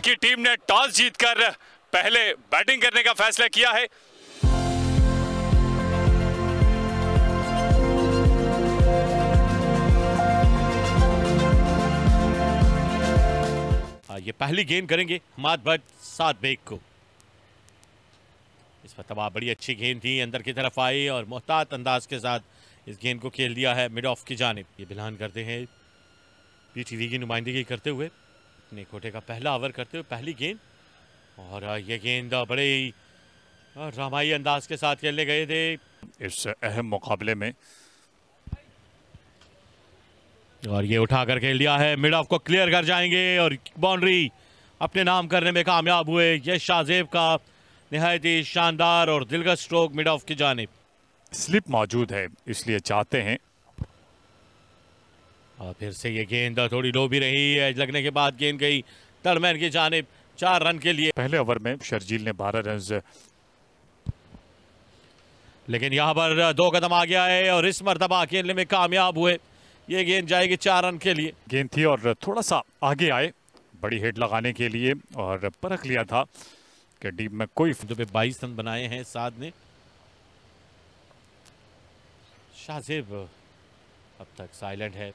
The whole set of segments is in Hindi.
की टीम ने टॉस जीतकर पहले बैटिंग करने का फैसला किया है। ये पहली गेंद करेंगे हमाद भट्ट सात बेग को। इस पर तबाह बड़ी अच्छी गेंद थी, अंदर की तरफ आई और मोहतात अंदाज के साथ इस गेंद को खेल दिया है मिड ऑफ की जानिब। ये बिलान करते हैं पीटीवी की नुमाइंदगी करते हुए, अपने कोटे का पहला ओवर करते हुए पहली गेंद, और ये गेंद बड़े ड्रामाई अंदाज के साथ खेलने गए थे इस अहम मुकाबले में, और ये उठाकर खेल दिया है, मिड ऑफ को क्लियर कर जाएंगे और बाउंड्री अपने नाम करने में कामयाब हुए। ये शाहजेब का निहायत ही शानदार और दिलकश स्ट्रोक मिड ऑफ की जानिब। स्लिप मौजूद है इसलिए चाहते हैं, और फिर से ये गेंद थोड़ी लो भी रही है, लगने के बाद गेंद गई टर्मैन की जानिब 4 रन के लिए। पहले ओवर में शर्जील ने 12 रन, लेकिन यहाँ पर 2 कदम आ गया है और इस मर्तबा खेलने में कामयाब हुए। ये गेंद जाएगी 4 रन के लिए। गेंद थी और थोड़ा सा आगे आए बड़ी हिट लगाने के लिए, और परख लिया था कि टीम में कोई 22 रन बनाए हैं साद ने। शाहजेब अब तक साइलेंट है,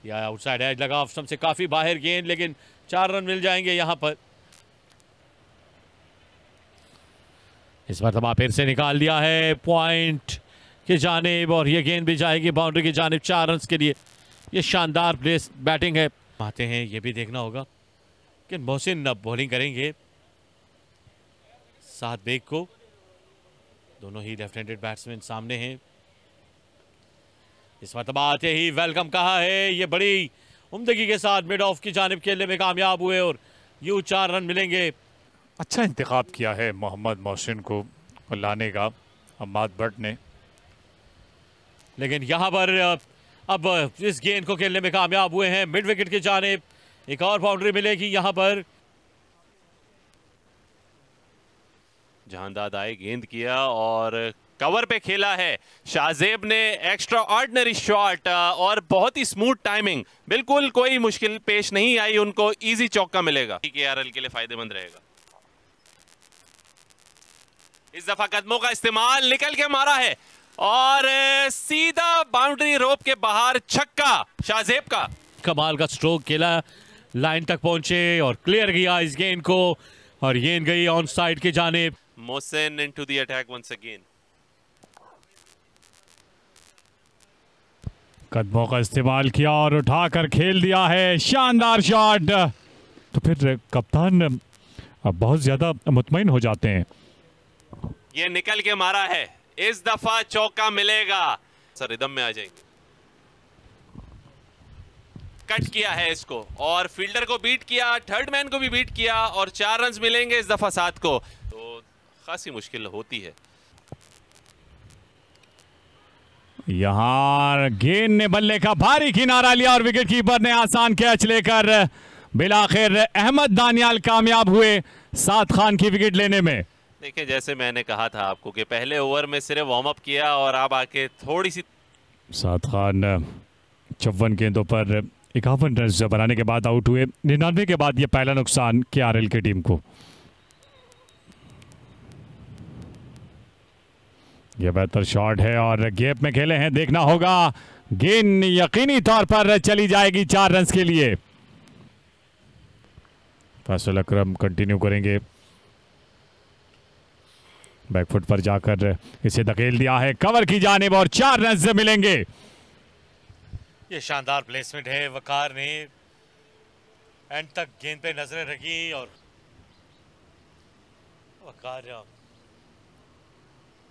या आउटसाइड एज लगा ऑफ स्टंप से काफी बाहर गेंद, लेकिन 4 रन मिल जाएंगे यहां पर। इस मरतबा फिर से निकाल दिया है पॉइंट की जानिब, और ये गेंद भी जाएगी बाउंड्री की जानिब 4 रन के लिए। ये शानदार प्लेस बैटिंग है। आते हैं ये भी देखना होगा कि मोहसिन अब बॉलिंग करेंगे सात बेग को। दोनों ही लेफ्ट हैंडेड बैट्समैन सामने हैं। इस मरतबा आते ही वेलकम कहा है, ये बड़ी उम्दगी के साथ मिड ऑफ की जानिब खेलने में कामयाब हुए और यूं 4 रन मिलेंगे। अच्छा इंतखाब किया है मोहम्मद मोहसिन को लाने का हमाद भट्ट ने, लेकिन यहां पर अब इस गेंद को खेलने में कामयाब हुए हैं मिड विकेट की जानिब। एक और बाउंड्री मिलेगी यहां पर। जहांदाद आए, गेंद किया और कवर पे खेला है शाहजेब ने, एक्स्ट्रा ऑर्डिनरी शॉट और बहुत ही स्मूथ टाइमिंग, बिल्कुल कोई मुश्किल पेश नहीं आई उनको, इजी चौका मिलेगा, केआरएल के लिए फायदेमंद रहेगा। इस दफा कदमों का इस्तेमाल, निकल के मारा है और सीधा बाउंड्री रोप के बाहर छक्का शाहजेब का। कमाल का स्ट्रोक खेला, लाइन तक पहुंचे और क्लियर किया इस गेंद को, और गेंद गई ऑन साइड की जानिब। Mohsin into the attack once again. कदमों का इस्तेमाल किया और उठाकर खेल दिया है, शानदार शॉट। तो फिर कप्तान अब बहुत ज्यादा मुतमईन हो जाते हैं। ये निकल के मारा है, इस दफा चौका मिलेगा, सर रिदम में आ जाएंगे। कट किया है इसको और फील्डर को बीट किया, थर्ड मैन को भी बीट किया और 4 रन मिलेंगे इस दफा सात को, तो खासी मुश्किल होती है। यहां गेंद ने बल्ले का भारी किनारा लिया और विकेट कीपर ने आसान कैच लेकर बिलाखिर अहमद दानियाल कामयाब हुए 7 खान की विकेट लेने में। देखिए जैसे मैंने कहा था आपको कि पहले ओवर में सिर्फ वार्म अप किया और अब आके थोड़ी सी। 7 खान 54 गेंदों पर 51 रन बनाने के बाद आउट हुए। 99 के बाद यह पहला नुकसान केआरएल की टीम को। यह बेहतर शॉट है और गैप में खेले हैं, देखना होगा। गेंद यकीनी तौर पर चली जाएगी 4 रन के लिए। फैसल अकरम कंटिन्यू करेंगे, बैकफुट पर जाकर इसे धकेल दिया है कवर की जानिब और 4 रन मिलेंगे। ये शानदार प्लेसमेंट है, वकार ने एंड तक गेंद पे नजरें रखी और वकार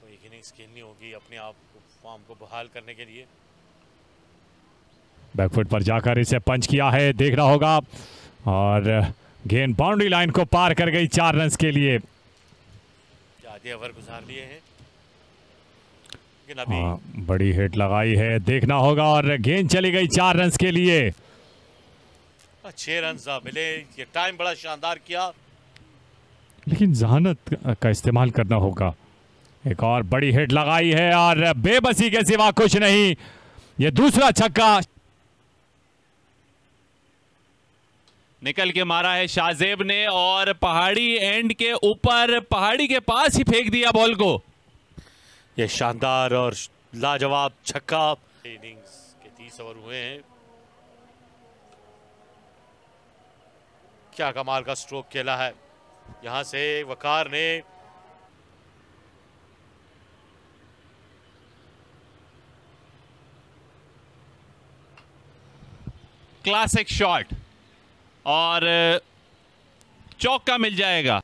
कोई इनिंग्स खेलनी होगी अपने आप को फॉर्म को बहाल करने के लिए। बैकफुट पर जाकर इसे पंच किया है, देखना होगा, और गेंद बाउंड्री लाइन को पार कर गई 4 रन के लिए। आधे ओवर गुजार लिए हैं, लेकिन अभी बड़ी हिट लगाई है, देखना होगा, और गेंद चली गई 4 रन के लिए। 6 रन मिले, ये टाइम बड़ा शानदार किया, लेकिन जहानत का इस्तेमाल करना होगा। एक और बड़ी हिट लगाई है और बेबसी के सिवा कुछ नहीं, ये दूसरा छक्का। निकल के मारा है शाहजेब ने और पहाड़ी एंड के ऊपर पहाड़ी के पास ही फेंक दिया बॉल को। ये शानदार और लाजवाब छक्का। इनिंग्स के 30 ओवर हुए हैं। क्या कमाल का स्ट्रोक खेला है यहां से वकार ने। क्लासिक शॉट और चौका मिल जाएगा।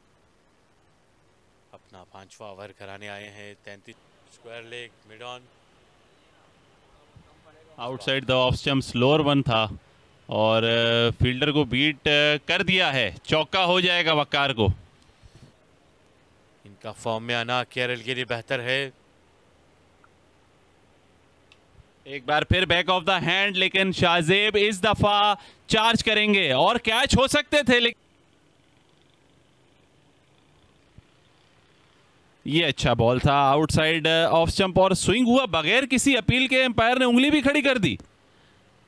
अपना 5वां ओवर कराने आए हैं। 33 square leg mid on. Outside the off stump slower one था और फील्डर को बीट कर दिया है। चौका हो जाएगा वकार को। इनका फॉर्म में आना केरल के लिए बेहतर है। एक बार फिर बैक ऑफ द हैंड, लेकिन शाहजेब इस दफा चार्ज करेंगे और कैच हो सकते थे, लेकिन ये अच्छा बॉल था आउटसाइड ऑफ स्टंप और स्विंग हुआ बगैर किसी अपील के। एम्पायर ने उंगली भी खड़ी कर दी।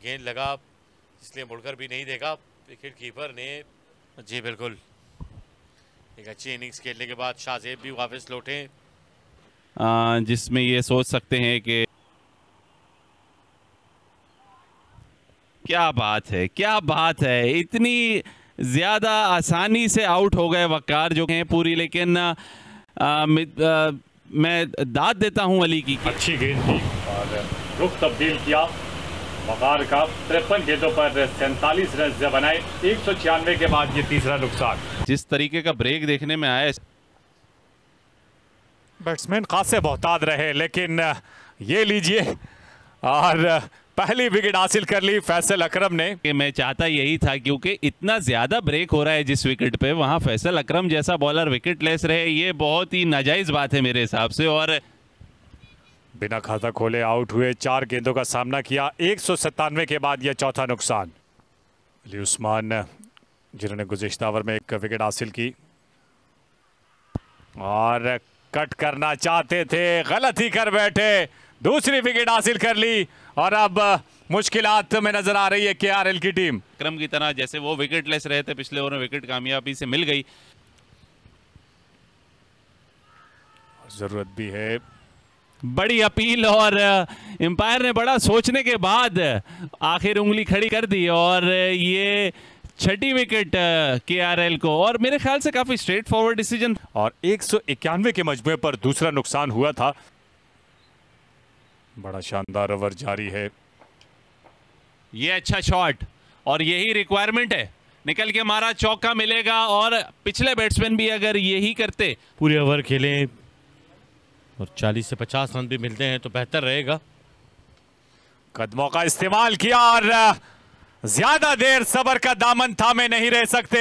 गेंद लगा इसलिए मुड़कर भी नहीं देखा विकेट कीपर ने। जी बिल्कुल, एक अच्छी इनिंग्स खेलने के बाद शाहजेब भी वापस लौटे, जिसमें ये सोच सकते हैं कि क्या बात है, क्या बात है। इतनी ज्यादा आसानी से आउट हो गए वकार जो हैं पूरी। लेकिन मैं दाद देता हूं अली की। अच्छी गेंद थी और रुख तब्दील किया वकार का। 53 गेंदों पर 47 रन बनाए। 196 के बाद ये तीसरा नुकसान। जिस तरीके का ब्रेक देखने में आया, बैट्समैन खासे बहुताद रहे, लेकिन ये लीजिए और पहली विकेट हासिल कर ली फैसल अकरम ने। कि मैं चाहता यही था, क्योंकि इतना ज्यादा ब्रेक हो रहा है जिस विकेट पे, वहां फैसल अकरम जैसा बॉलर विकेट लेस रहे, ये बहुत ही नाजायज बात है मेरे हिसाब से। और बिना खाता खोले आउट हुए। 4 गेंदों का सामना किया। 197 के बाद यह चौथा नुकसान। अली उस्मान जिन्होंने गुज़िश्ता ओवर में एक विकेट हासिल की और कट करना चाहते थे, गलत ही कर बैठे। दूसरी विकेट हासिल कर ली और अब मुश्किलात में नजर आ रही है केआरएल की टीम। अकरम की तरह जैसे वो विकेट लेस रहे थे पिछले ओवर में, विकेट कामयाबी से मिल गई। जरूरत भी है। बड़ी अपील और एम्पायर ने बड़ा सोचने के बाद आखिर उंगली खड़ी कर दी और ये 6ठी विकेट केआरएल को। और मेरे ख्याल से काफी स्ट्रेट फॉरवर्ड डिसीजन। और 191 के मजमूए पर दूसरा नुकसान हुआ था। बड़ा शानदार ओवर जारी है। ये अच्छा शॉट और यही रिक्वायरमेंट है। निकल के मारा, चौका मिलेगा। और पिछले बैट्समैन भी अगर यही करते, पूरे ओवर खेलें और 40 से 50 रन भी मिलते हैं तो बेहतर रहेगा। कदमों का इस्तेमाल किया और ज्यादा देर सबर का दामन थामे नहीं रह सकते।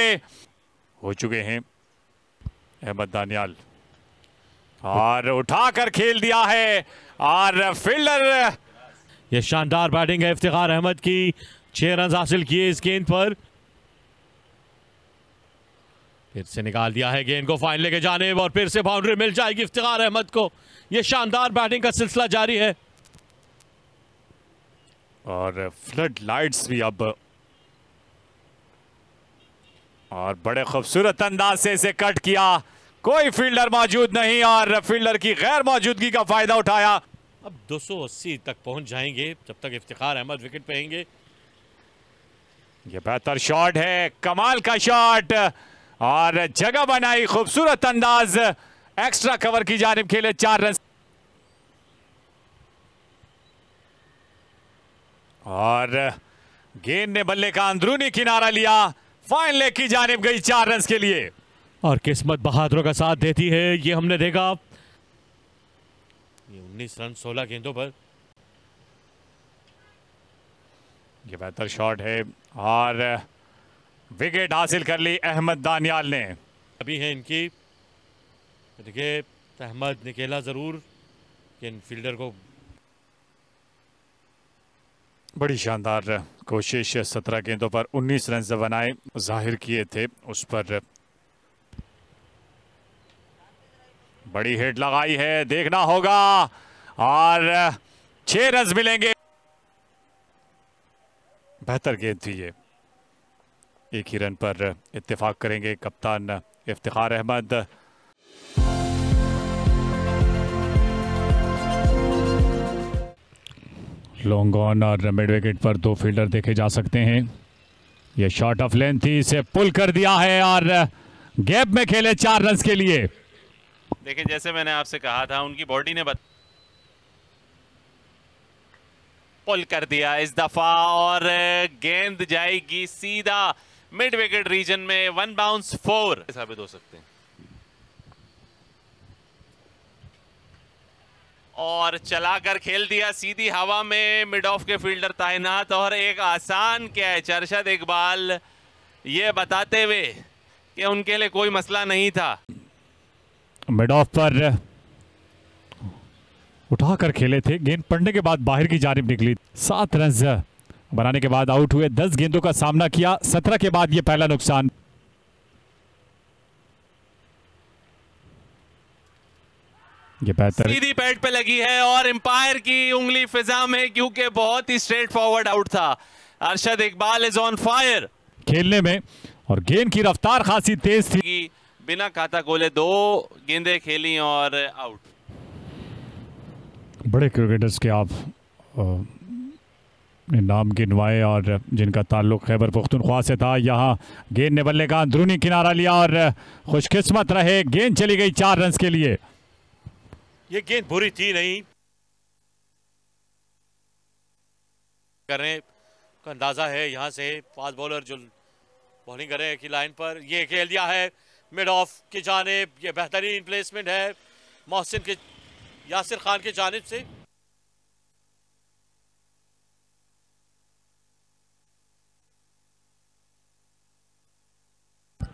हो चुके हैं अहमद दानियाल और उठाकर खेल दिया है और फील्डर। ये शानदार बैटिंग है इफ्तिखार अहमद की। 6 रन हासिल किए इस गेंद पर। फिर से निकाल दिया है गेंद को फाइन लेके जाने और फिर से बाउंड्री मिल जाएगी इफ्तिखार अहमद को। ये शानदार बैटिंग का सिलसिला जारी है और फ्लड लाइट्स भी अब और बड़े खूबसूरत अंदाज से इसे कट किया। कोई फील्डर मौजूद नहीं और फील्डर की गैर मौजूदगी का फायदा उठाया। अब 280 तक पहुंच जाएंगे जब तक इफ्तिखार अहमद विकेट पे आएंगे। ये बेहतर शॉट है, कमाल का शॉट और जगह बनाई, खूबसूरत अंदाज। एक्स्ट्रा कवर की जानिब खेले 4 रन और गेंद ने बल्ले का अंदरूनी किनारा लिया। फाइन लेग की जानिब गई 4 रन के लिए। और किस्मत बहादुरों का साथ देती है, ये हमने देखा। ये 19 रन 16 गेंदों पर। ये बेहतर शॉट है और विकेट हासिल कर ली अहमद दानियाल ने। अभी है इनकी। देखिए अहमद निकेला जरूर, इन फील्डर को बड़ी शानदार कोशिश। 17 गेंदों पर 19 रन बनाए जाहिर किए थे उस पर। बड़ी हिट लगाई है, देखना होगा और 6 रन मिलेंगे। बेहतर गेंद थी ये। एक ही रन पर इत्तेफाक करेंगे कप्तान इफ्तिखार अहमद। लॉन्ग ऑन और मिड विकेट पर 2 फील्डर देखे जा सकते हैं। ये शॉट ऑफ लेंथ थी, इसे पुल कर दिया है और गैप में खेले 4 रन के लिए। देखिए जैसे मैंने आपसे कहा था, उनकी बॉडी ने पुल कर दिया इस दफा और गेंद जाएगी सीधा मिड विकेट रीजन में। 1 बाउंस 4 साबित हो सकते हैं। और चलाकर खेल दिया सीधी हवा में, मिड ऑफ के फील्डर तैनात और एक आसान कैच। अरशद इकबाल ये बताते हुए कि उनके लिए कोई मसला नहीं था। मिड ऑफ पर उठाकर खेले थे, गेंद पड़ने के बाद बाहर की जानिब निकली। 7 रन बनाने के बाद आउट हुए। 10 गेंदों का सामना किया, 17 के बाद ये पहला नुकसान। ये बेहतर सीधी पैड पे लगी है और एम्पायर की उंगली फिजा में, क्योंकि बहुत ही स्ट्रेट फॉरवर्ड आउट था। Arshad Iqbal is on fire खेलने में और गेंद की रफ्तार खासी तेज थी। बिना खाता खोले 2 गेंदें खेली और आउट। बड़े क्रिकेटर्स के आप नाम गिनवाए और जिनका ताल्लुक खैबर पख्तूनख्वा से था। यहाँ गेंद ने बल्ले का अंदरूनी किनारा लिया और खुशकिस्मत रहे, गेंद चली गई 4 रन के लिए। ये गेंद बुरी थी नहीं, करने का अंदाजा है यहाँ से फास्ट बॉलर जो बॉलिंग कर रहे हैं की लाइन पर। ये खेल दिया है मिड ऑफ की जानिब। ये बेहतरीन प्लेसमेंट है मोहसिन के, यासिर खान की जानिब से।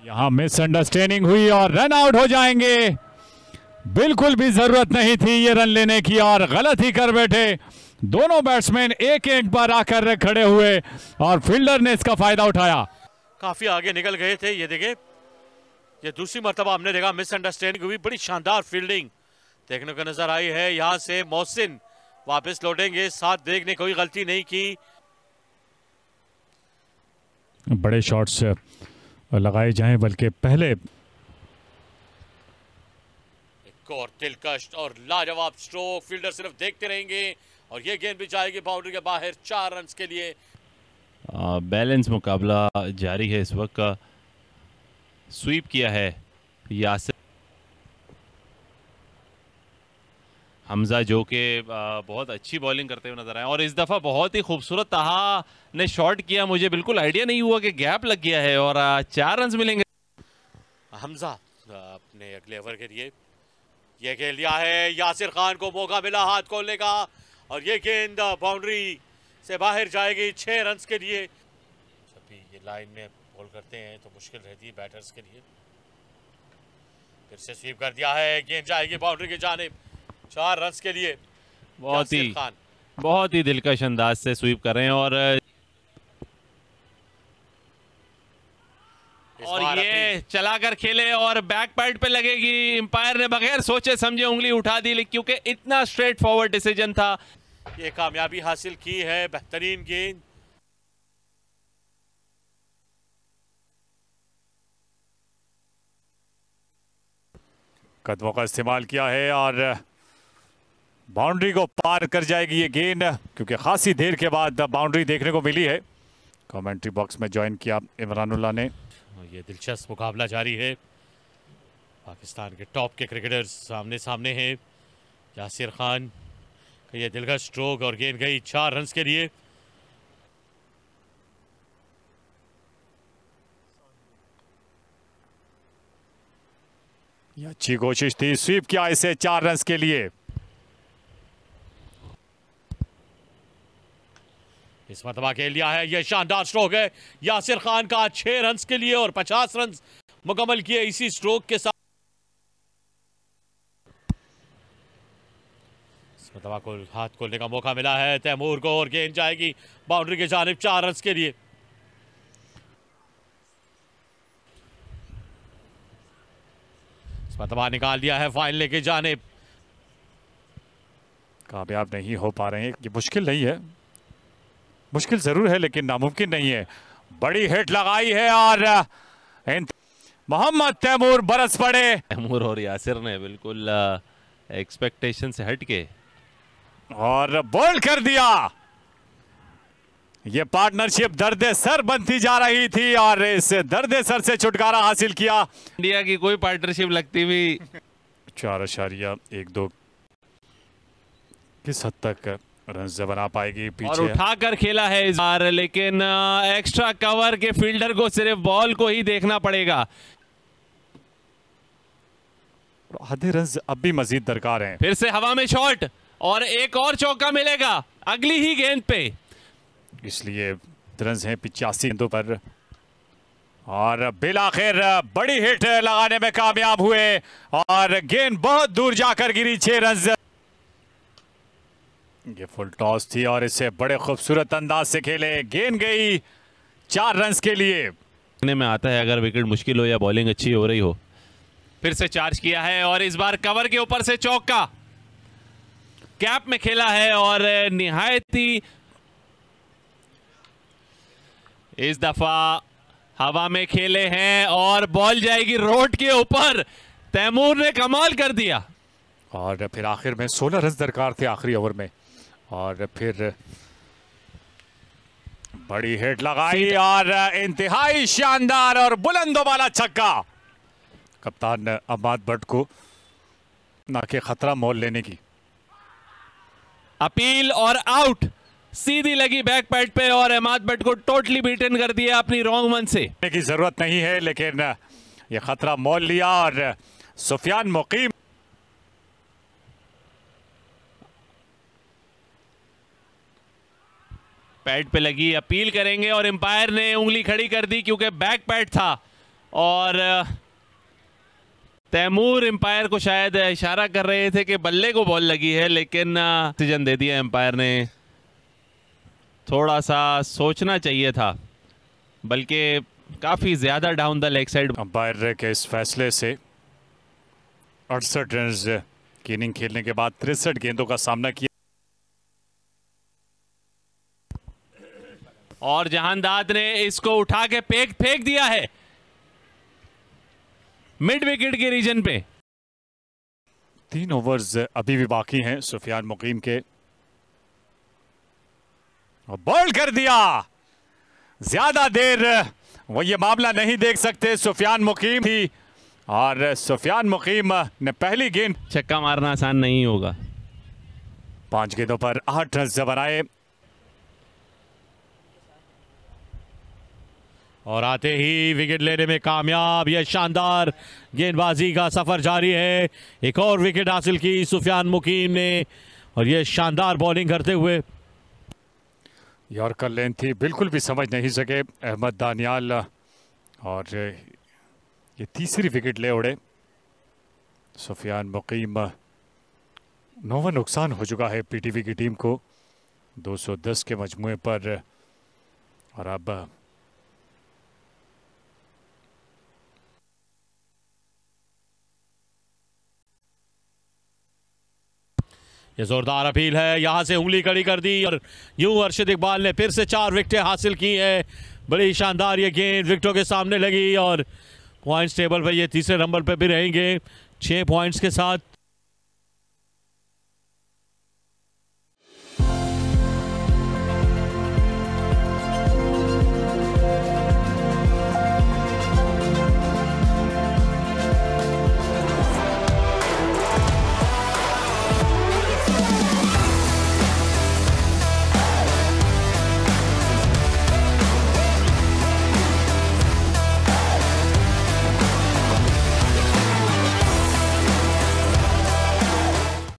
यहाँ मिसअंडरस्टैंडिंग हुई और रन आउट हो जाएंगे। बिल्कुल भी जरूरत नहीं थी ये रन लेने की और गलत ही कर बैठे। दोनों बैट्समैन एक एंड पर आकर खड़े हुए और फील्डर ने इसका फायदा उठाया। काफी आगे निकल गए थे। ये देखे, ये दूसरी मर्तबा हमने देखा मिसअंडरस्टैंडिंग हुई। बड़ी शानदार फील्डिंग देखने को नजर आई है। यहां से मोहसिन वापस लौटेंगे, साथ देखने कोई गलती नहीं की। बड़े शॉट्स लगाए जाएं, बल्कि पहले एक और दिलकश और लाजवाब स्ट्रोक। फील्डर सिर्फ देखते रहेंगे और ये गेंद भी जाएगी बाउंड्री के बाहर 4 रन के लिए। बैलेंस मुकाबला जारी है इस वक्त का। स्वीप किया है यासिर हमजा, जो कि बहुत अच्छी बॉलिंग करते हुए नजर आए और इस दफा बहुत ही खूबसूरत ताहा ने शॉट किया। मुझे बिल्कुल आइडिया नहीं हुआ कि गैप लग गया है और 4 रन मिलेंगे। हमजा अपने अगले ओवर के लिए ये खेल दिया है। यासिर खान को मौका मिला हाथ खोलने का और ये गेंद बाउंड्री से बाहर जाएगी 6 रन के लिए। जब भी ये लाइन में बॉल करते हैं तो मुश्किल रहती है बैटर्स के लिए। फिर से स्वीप कर दिया है, गेंद जाएगी बाउंड्री की जानिब 4 रन के लिए। बहुत ही दिलकश अंदाज से स्वीप कर रहे हैं और ये चलाकर खेले और बैक पैड पे लगेगी। एम्पायर ने बगैर सोचे समझे उंगली उठा दी, क्योंकि इतना स्ट्रेट फॉरवर्ड डिसीजन था। ये कामयाबी हासिल की है, बेहतरीन गेंद। कदमों का इस्तेमाल किया है और बाउंड्री को पार कर जाएगी ये गेंद, क्योंकि खासी देर के बाद बाउंड्री देखने को मिली है। कमेंट्री बॉक्स में ज्वाइन किया इमरानुल्लाह ने। ये दिलचस्प मुकाबला जारी है। पाकिस्तान के टॉप के क्रिकेटर्स सामने सामने हैं। यासिर खान का ये दिलकश स्ट्रोक और गेंद गई 4 रन के लिए। ये अच्छी कोशिश थी, स्वीप किया इसे 4 रन के लिए। इस मरतबा खेल लिया है, यह शानदार स्ट्रोक है यासिर खान का 6 रन के लिए और 50 रन मुकम्मल किए इसी स्ट्रोक के साथ। इस मरतबा को हाथ खोलने का मौका मिला है तैमूर को और गेंद जाएगी बाउंड्री की जानिब 4 रन के लिए। इस मरतबा निकाल दिया है फाइनल की जानिब। कामयाब नहीं हो पा रहे हैं। ये मुश्किल नहीं है, मुश्किल जरूर है लेकिन नामुमकिन नहीं है। बड़ी हिट लगाई है और मोहम्मद तैमूर बरस पड़े। तैमूर और यासिर ने बिल्कुल एक्सपेक्टेशन से हटके और बोल्ड कर दिया। ये पार्टनरशिप दर्दे सर बनती जा रही थी और इस दर्दे सर से छुटकारा हासिल किया। इंडिया की कोई पार्टनरशिप लगती भी 4.12 किस हद तक रन बना पाएगी पीछे और उठाकर खेला है इस बार, लेकिन एक्स्ट्रा कवर के फील्डर को सिर्फ बॉल को ही देखना पड़ेगा। आधे रन अब भी मजीद दरकार हैं। फिर से हवा में शॉट और एक और चौका मिलेगा अगली ही गेंद पे, इसलिए रन हैं 85 गेंदों पर और बिल आखिर बड़ी हिट लगाने में कामयाब हुए और गेंद बहुत दूर जाकर गिरी 6 रन। ये फुल टॉस थी और इसे बड़े खूबसूरत अंदाज से खेले, गेंद गई 4 रन के लिए। में आता है अगर विकेट मुश्किल हो या बॉलिंग अच्छी हो रही हो। फिर से चार्ज किया है और इस बार कवर के ऊपर से चौका कैप में खेला है और निहायत ही इस दफा हवा में खेले हैं और बॉल जाएगी रोड के ऊपर। तैमूर ने कमाल कर दिया और फिर आखिर में 16 रन दरकार थे आखिरी ओवर में और फिर बड़ी हिट लगाई और इंतहाई शानदार और बुलंदो वाला छक्का। कप्तान अहमद भट्ट को ना के खतरा मोल लेने की अपील और आउट सीधी लगी बैक पैड पे और अहमद भट्ट को टोटली बीटन कर दिया अपनी रॉन्ग मन से। की जरूरत नहीं है लेकिन यह खतरा मोल लिया और सुफियान मुकीम पैड पे लगी, अपील करेंगे और एम्पायर ने उंगली खड़ी कर दी क्योंकि बैक पैड था और तैमूर एम्पायर को शायद इशारा कर रहे थे कि बल्ले को बॉल लगी है, लेकिन डिसीजन दे दिया एम्पायर ने। थोड़ा सा सोचना चाहिए था, बल्कि काफी ज्यादा down the leg side. Umpire के इस फैसले से 68 रन की इनिंग खेलने के बाद 63 गेंदों का सामना किया और जहानदाद ने इसको उठा के फेंक दिया है मिड विकेट के रीजन पे। 3 ओवर्स अभी भी बाकी हैं सुफियान मुकीम के और बॉल कर दिया। ज्यादा देर वो ये मामला नहीं देख सकते, सुफियान मुकीम थी और सुफियान मुकीम ने पहली गेंद। छक्का मारना आसान नहीं होगा। 5 गेंदों पर 8 रन बनाए और आते ही विकेट लेने में कामयाब। यह शानदार गेंदबाजी का सफर जारी है। एक और विकेट हासिल की सुफियान मुकीम ने और यह शानदार बॉलिंग करते हुए। यॉर्कर लेन थी, बिल्कुल भी समझ नहीं सके अहमद दानियाल और ये तीसरी विकेट ले उड़े सुफियान मुकीम। 9 नुकसान हो चुका है पीटीवी की टीम को 210 के मजमुए पर और अब ये जोरदार अपील है, यहां से उंगली कड़ी कर दी और यूं अरशद इकबाल ने फिर से 4 विकेटें हासिल की है। बड़ी शानदार ये गेंद विकेटों के सामने लगी और पॉइंट्स टेबल पर ये तीसरे नंबर पर भी रहेंगे 6 पॉइंट्स के साथ।